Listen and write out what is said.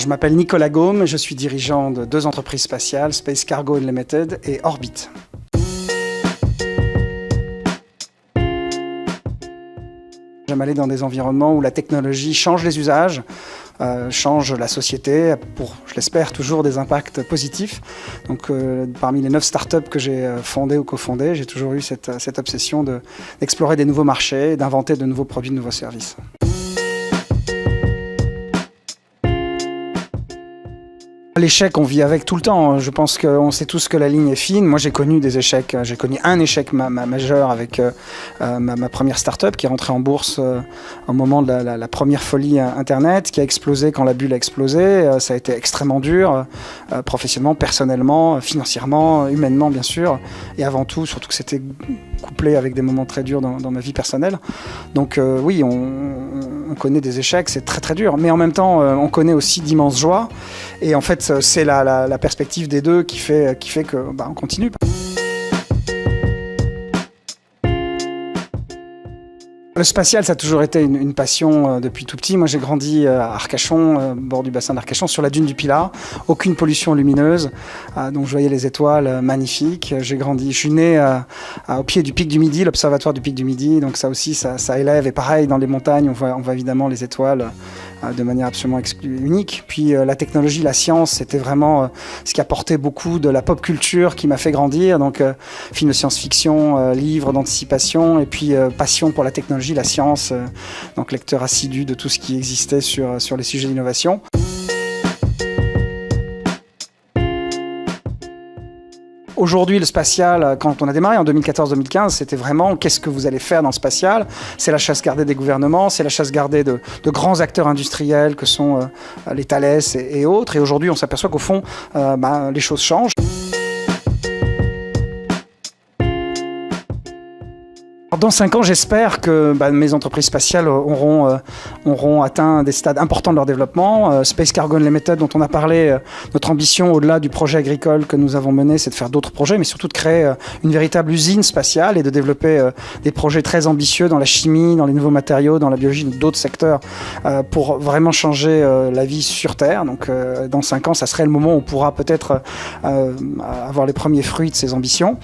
Je m'appelle Nicolas Gaume et je suis dirigeant de 2 entreprises spatiales, Space Cargo Unlimited et Orbit. J'aime aller dans des environnements où la technologie change les usages, change la société pour, je l'espère, toujours des impacts positifs. Donc parmi les 9 startups que j'ai fondées ou cofondées, j'ai toujours eu cette obsession d'explorer des nouveaux marchés, d'inventer de nouveaux produits, de nouveaux services. L'échec, on vit avec tout le temps. Je pense qu'on sait tous que la ligne est fine. Moi, j'ai connu des échecs. J'ai connu un échec majeur avec ma première start-up qui est rentrée en bourse au moment de la première folie Internet, qui a explosé quand la bulle a explosé. Ça a été extrêmement dur, professionnellement, personnellement, financièrement, humainement, bien sûr. Et avant tout, surtout que c'était couplé avec des moments très durs dans ma vie personnelle. Donc oui, on connaît des échecs, c'est très très dur. Mais en même temps, on connaît aussi d'immenses joies. Et en fait, c'est la perspective des deux qui fait que on continue. Le spatial, ça a toujours été une passion depuis tout petit. Moi, j'ai grandi à Arcachon, bord du bassin d'Arcachon, sur la dune du Pilat. Aucune pollution lumineuse, donc je voyais les étoiles magnifiques. Je suis né au pied du pic du Midi, l'observatoire du pic du Midi. Donc ça aussi, ça élève. Et pareil, dans les montagnes, on voit évidemment les étoiles de manière absolument unique. Puis la technologie, la science, c'était vraiment ce qui apportait beaucoup de la pop culture qui m'a fait grandir. Donc films de science-fiction, livres d'anticipation et puis passion pour la technologie, la science, donc lecteur assidu de tout ce qui existait sur les sujets d'innovation. Aujourd'hui, le spatial, quand on a démarré en 2014-2015, c'était vraiment qu'est-ce que vous allez faire dans le spatial. C'est la chasse gardée des gouvernements, c'est la chasse gardée de grands acteurs industriels que sont les Thales et autres. Et aujourd'hui, on s'aperçoit qu'au fond, les choses changent. Dans 5 ans, j'espère que mes entreprises spatiales auront atteint des stades importants de leur développement. Space Cargo Unlimited, dont on a parlé, notre ambition au-delà du projet agricole que nous avons mené, c'est de faire d'autres projets, mais surtout de créer une véritable usine spatiale et de développer des projets très ambitieux dans la chimie, dans les nouveaux matériaux, dans la biologie, dans d'autres secteurs, pour vraiment changer la vie sur Terre. Donc dans 5 ans, ça serait le moment où on pourra peut-être avoir les premiers fruits de ces ambitions.